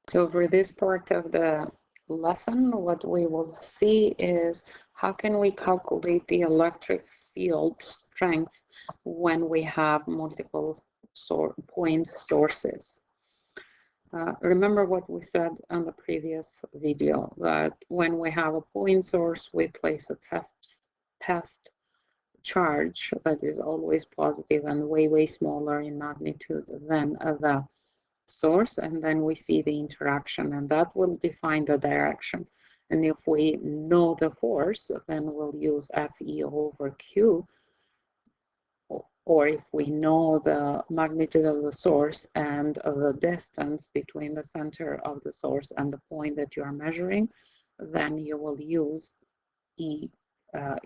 So for this part of the lesson, what we will see is how can we calculate the electric field strength when we have multiple point sources. Remember what we said on the previous video, that when we have a point source, we place a test charge that is always positive and way smaller in magnitude than the source, and then we see the interaction, and that will define the direction. And if we know the force, then we'll use Fe over Q, or if we know the magnitude of the source and the distance between the center of the source and the point that you are measuring, then you will use E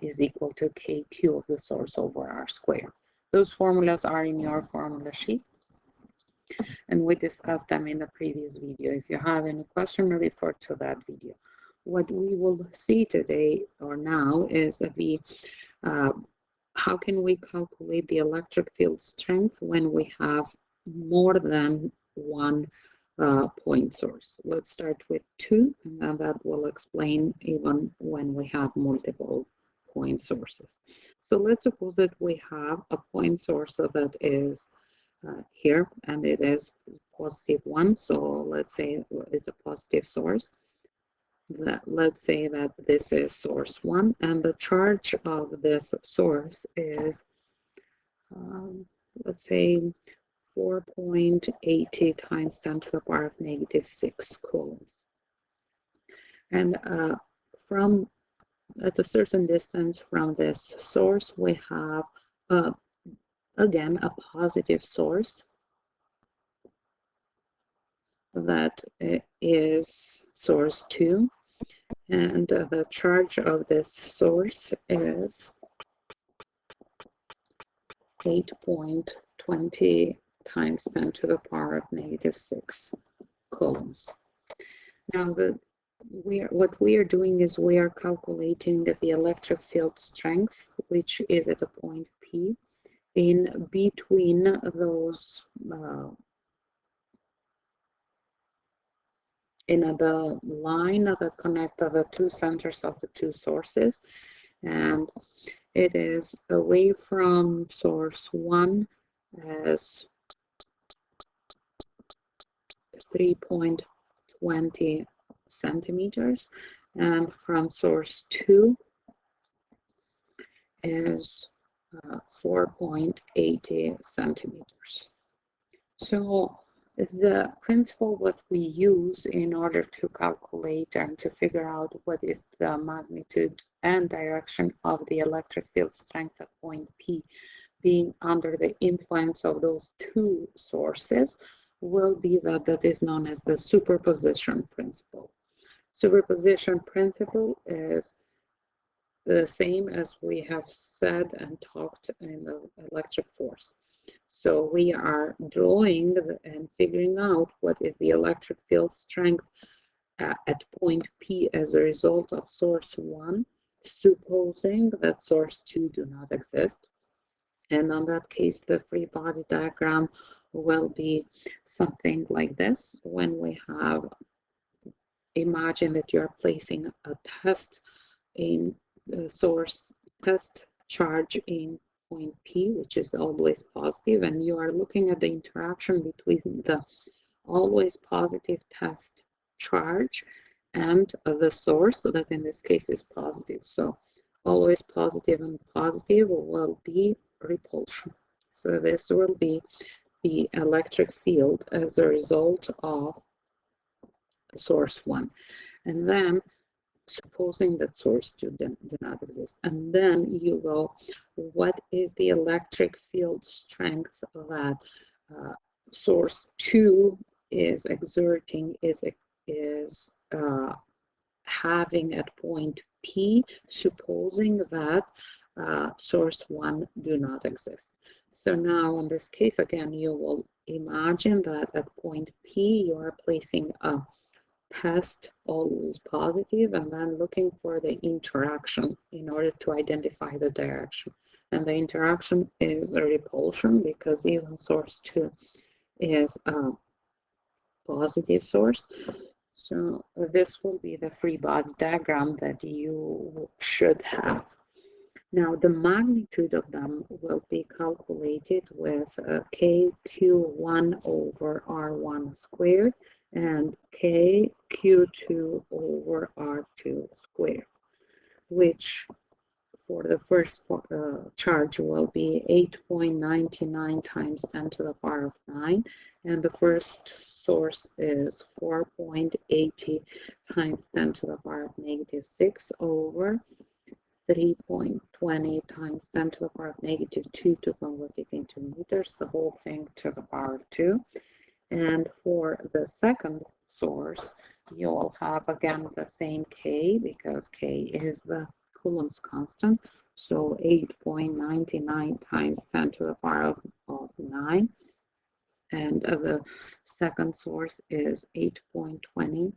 is equal to KQ of the source over R squared. Those formulas are in your formula sheet, and we discussed them in the previous video. If you have any question, refer to that video. What we will see today or now is the how can we calculate the electric field strength when we have more than one point source. Let's start with 2, and then that will explain even when we have multiple point sources. So let's suppose that we have a point source that is here, and it is positive 1. So let's say it's a positive source. Let's say that this is source 1, and the charge of this source is, let's say, 4.80 times 10 to the power of negative 6 coulombs. And from at a certain distance from this source, we have again a positive source that is source 2, and the charge of this source is 8.20 times 10 to the power of negative 6 coulombs. Now what we are doing is we are calculating the electric field strength, which is at a point P, in between those in the line that connect the two centers of the two sources, and it is away from source 1 as 3.20 centimeters, and from source 2 is 4.80 centimeters. So the principle what we use in order to calculate and to figure out what is the magnitude and direction of the electric field strength at point P being under the influence of those two sources will be that is known as the superposition principle. Superposition principle is the same as we have said and talked in the electric force. So we are drawing and figuring out what is the electric field strength at point P as a result of source 1, supposing that source 2 do not exist. And on that case, the free body diagram will be something like this. When we have, imagine that you're placing a test in source test charge in point P, which is always positive, and you are looking at the interaction between the always positive test charge and the source, so that in this case is positive. So always positive and positive will be repulsion. So this will be the electric field as a result of source 1. And then supposing that source 2 do not exist, and then you go, what is the electric field strength that source 2 is exerting, is having at point P, supposing that source 1 do not exist. So now in this case, again, you will imagine that at point P you are placing a test always positive, and then looking for the interaction in order to identify the direction. And the interaction is a repulsion, because even source 2 is positive source. So this will be the free body diagram that you should have. Now the magnitude of them will be calculated with KQ1 over R1 squared and KQ2 over R2 squared, which for the first charge will be 8.99 times 10 to the power of 9, and the first source is 4.80 times 10 to the power of negative 6 over 3.20 times 10 to the power of negative 2 to convert it into meters, the whole thing to the power of 2. And for the second source, you will have again the same K, because K is the Coulomb's constant. So 8.99 times 10 to the power of 9. And the second source is 8.20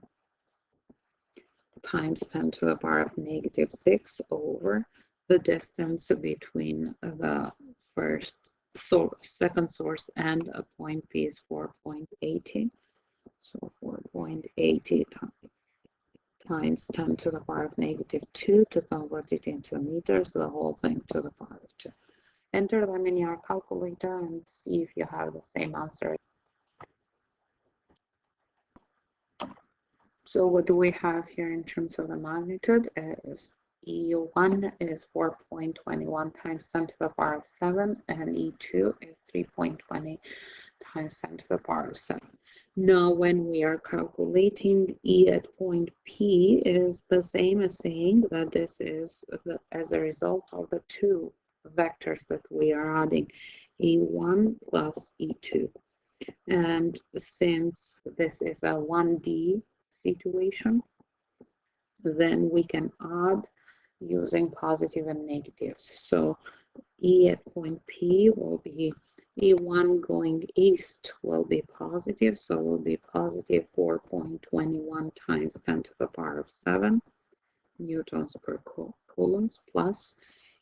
times 10 to the power of negative 6 over the distance between the second source and a point P is 4.80. So 4.80 times 10 to the power of negative 2 to convert it into meters, the whole thing to the power of 2. Enter them in your calculator and see if you have the same answer. So what do we have here in terms of the magnitude? Is E1 is 4.21 times 10 to the power of 7, and E2 is 3.20 times 10 to the power of 7. Now, when we are calculating E at point P, is the same as saying that this is as a result of the two vectors that we are adding, E1 plus E2. And since this is a 1D situation, then we can add using positive and negatives. So E at point P will be E1 going east will be positive, so will be positive 4.21 times 10 to the power of 7 newtons per coulombs, plus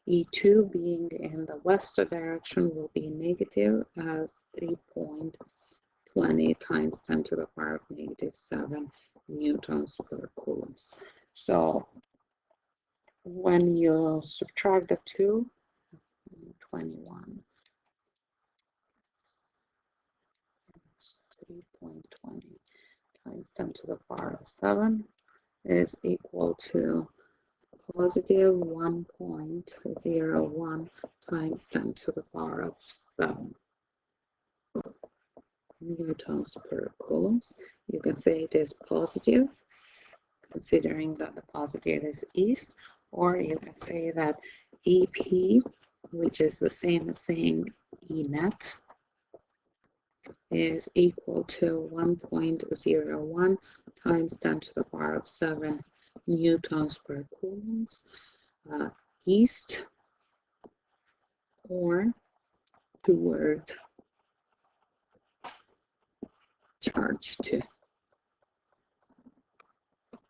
E2 being in the west direction will be negative as 3.20 times 10 to the power of negative 7 newtons per coulombs. So when you subtract the two, 21 3.20 times 10 to the power of 7 is equal to positive 1.01 times 10 to the power of 7 newtons per coulombs. You can say it is positive, considering that the positive is east, or you can say that EP, which is the same as saying E net, is equal to 1.01 times 10 to the power of 7 newtons per coulombs east or toward charge 2.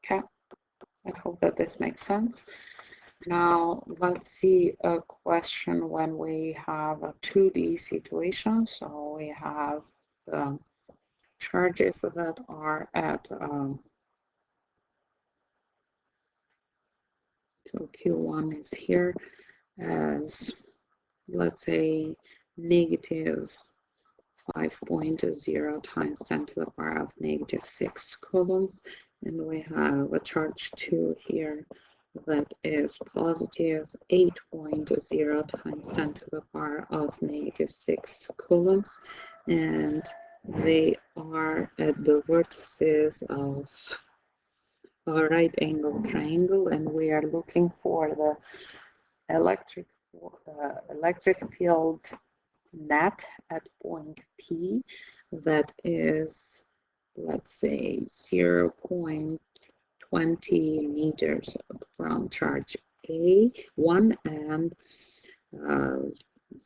Okay, I hope that this makes sense. Now let's see a question when we have a 2D situation. So we have charges that are at so Q1 is here as, let's say, negative 5.0 times 10 to the power of negative 6 coulombs, and we have a charge 2 here that is positive 8.0 times 10 to the power of negative 6 coulombs, and they are at the vertices of a right angle triangle, and we are looking for the electric field net at point P that is, let's say, 0.20 meters from charge A1 and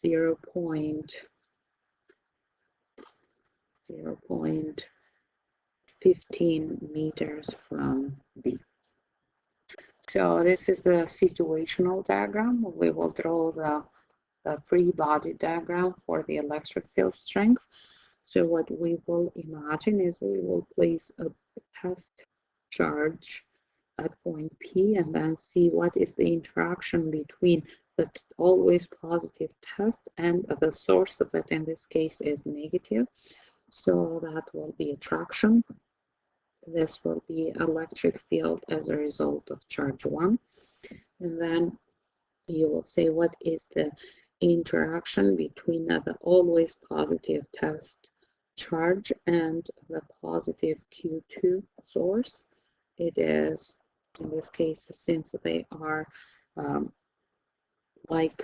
0.15 meters from B. So this is the situational diagram. We will draw the free body diagram for the electric field strength. So what we will imagine is we will place a test charge at point P and then see what is the interaction between the always positive test and the source that in this case is negative. So that will be attraction. This will be electric field as a result of charge 1. And then you will say what is the interaction between the always positive test charge and the positive Q2 source. It is, in this case, since they are like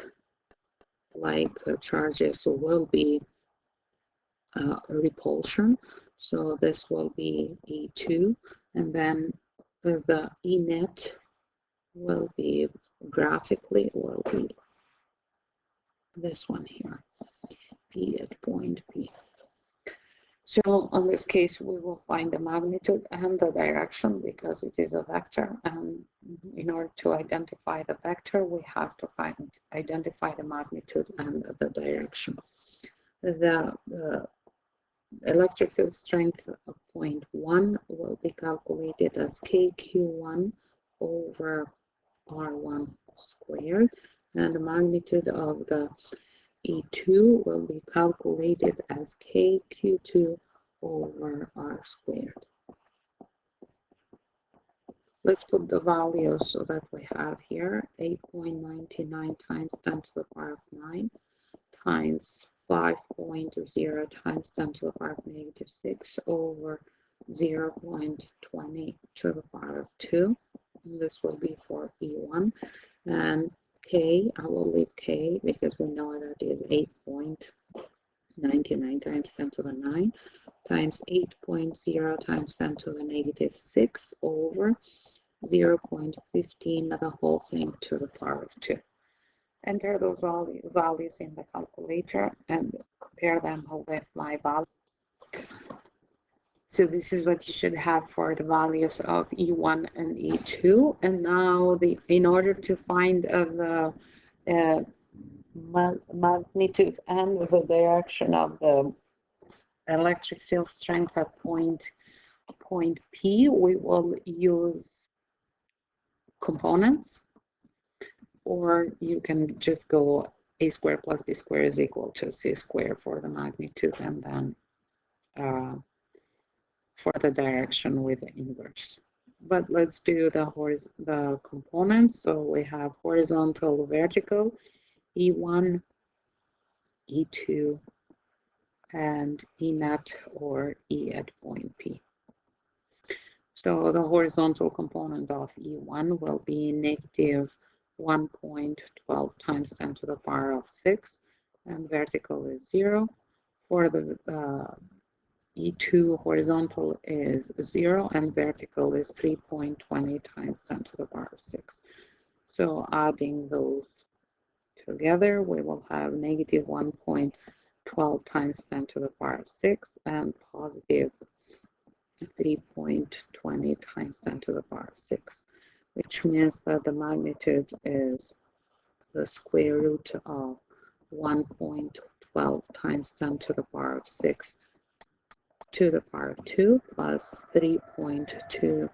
charges, so will be repulsion. So this will be E2, and then the E net will be graphically will be this one here, P at point P. So in this case, we will find the magnitude and the direction because it is a vector. And in order to identify the vector, we have to identify the magnitude and the direction. The electric field strength of point 1 will be calculated as KQ1 over R1 squared, and the magnitude of the E2 will be calculated as KQ2 over R squared. Let's put the values that we have here. 8.99 times 10 to the power of 9 times 5.0 times 10 to the power of negative 6 over 0.20 to the power of 2. And this will be for E1. And K, I will leave K because we know that is 8.99 times 10 to the 9 times 8.0 times 10 to the negative 6 over 0.15, the whole thing to the power of 2. Enter those values in the calculator and compare them with my value. So this is what you should have for the values of E1 and E2. And now in order to find the magnitude and the direction of the electric field strength at point P, we will use components, or you can just go a squared plus b squared is equal to c squared for the magnitude, and then for the direction with the inverse. But let's do the components. So we have horizontal, vertical, E1, E2, and E net or E at point P. So the horizontal component of E1 will be negative 1.12 times 10 to the power of 6, and vertical is 0. For the E2, horizontal is 0 and vertical is 3.20 times 10 to the power of 6. So adding those together, we will have negative 1.12 times 10 to the power of 6 and positive 3.20 times 10 to the power of 6, which means that the magnitude is the square root of 1.12 times 10 to the power of 6 to the power of 2 plus 3.2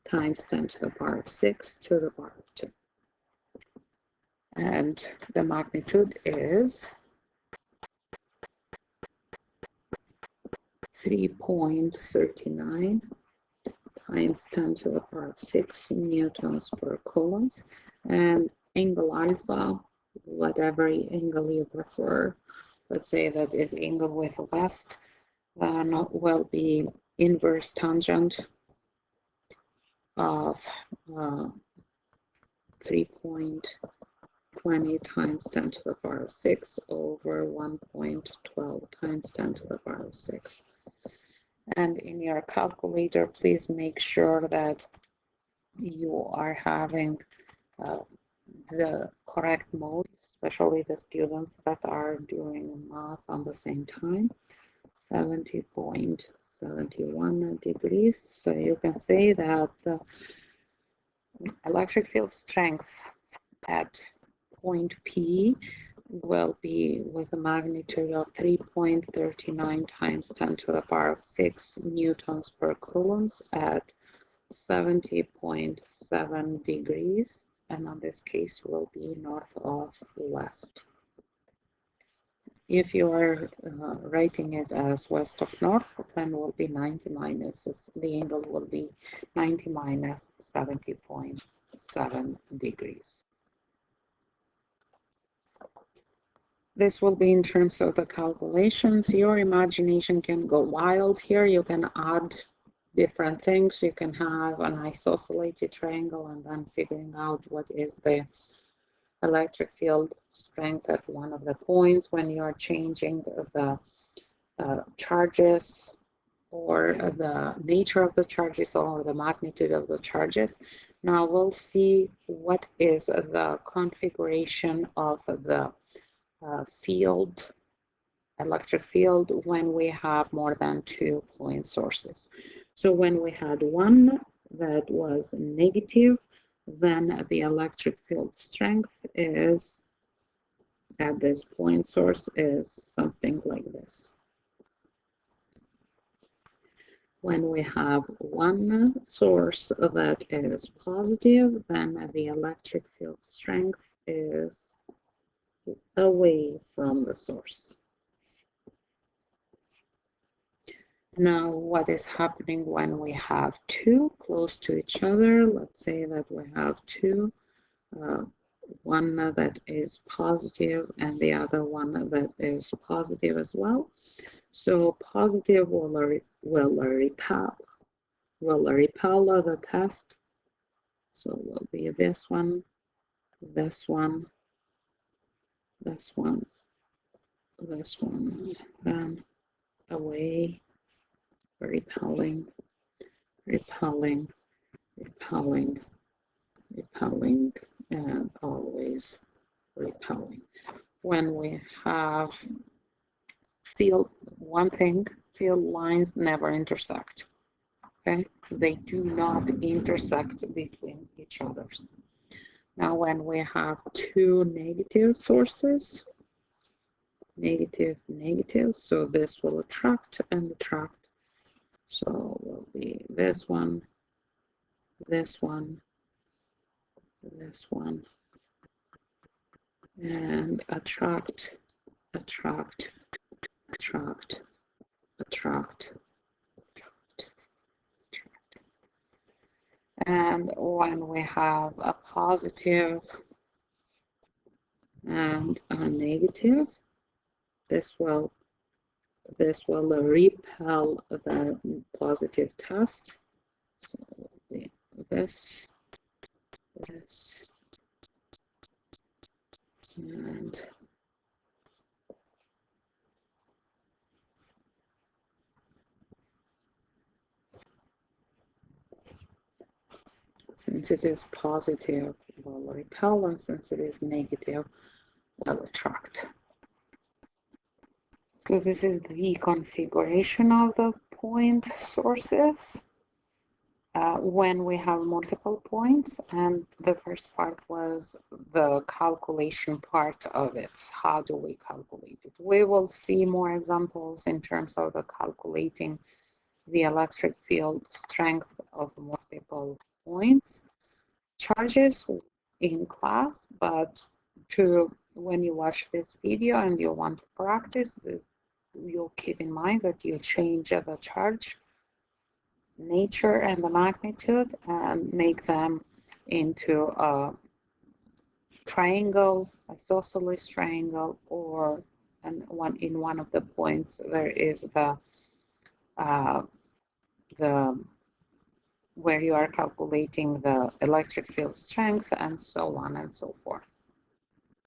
times 10 to the power of 6 to the power of 2. And the magnitude is 3.39 times 10 to the power of 6 newtons per coulomb. And angle alpha, whatever angle you prefer, let's say that is angle with west, will be inverse tangent of 3.20 times 10 to the power of 6 over 1.12 times 10 to the power of 6. And in your calculator, please make sure that you are having the correct mode, especially the students that are doing math on the same time. 70.71 degrees. So you can say that the electric field strength at point P will be with a magnitude of 3.39 times 10 to the power of 6 newtons per coulomb at 70.7 degrees, and on this case will be north of west. If you are writing it as west of north, then will be 90 minus, the angle will be 90 minus 70.7 degrees. This will be in terms of the calculations. Your imagination can go wild here. You can add different things. You can have an isosceles triangle and then figuring out what is the electric field strength at one of the points when you are changing the charges or the nature of the charges or the magnitude of the charges. Now we'll see what is the configuration of the field, electric field, when we have more than 2 point sources. So when we had one that was negative, then the electric field strength is at this point source is something like this. When we have one source that is positive, then the electric field strength is away from the source. Now, what is happening when we have two close to each other? Let's say that we have two, one that is positive and the other one that is positive as well. So positive will repel the test. So it will be this one, this one, this one, this one, then away, repelling, repelling, repelling, repelling, and always repelling. When we have field, one thing, field lines never intersect. Okay, they do not intersect between each other. Now, when we have two negative sources, negative, negative, so this will attract and attract. So it will be this one, this one, this one, and attract, attract, attract, attract. And when we have a positive and a negative, this will repel the positive test. So this, this, and since it is positive, will repel, and since it is negative, will attract. So this is the configuration of the point sources when we have multiple points, and the first part was the calculation part of it. How do we calculate it? We will see more examples in terms of the calculating the electric field strength of multiple points charges in class, but when you watch this video and you want to practice, you'll keep in mind that you change the charge nature and the magnitude and make them into a triangle, isosceles triangle, or in one of the points there is the where you are calculating the electric field strength, and so on and so forth.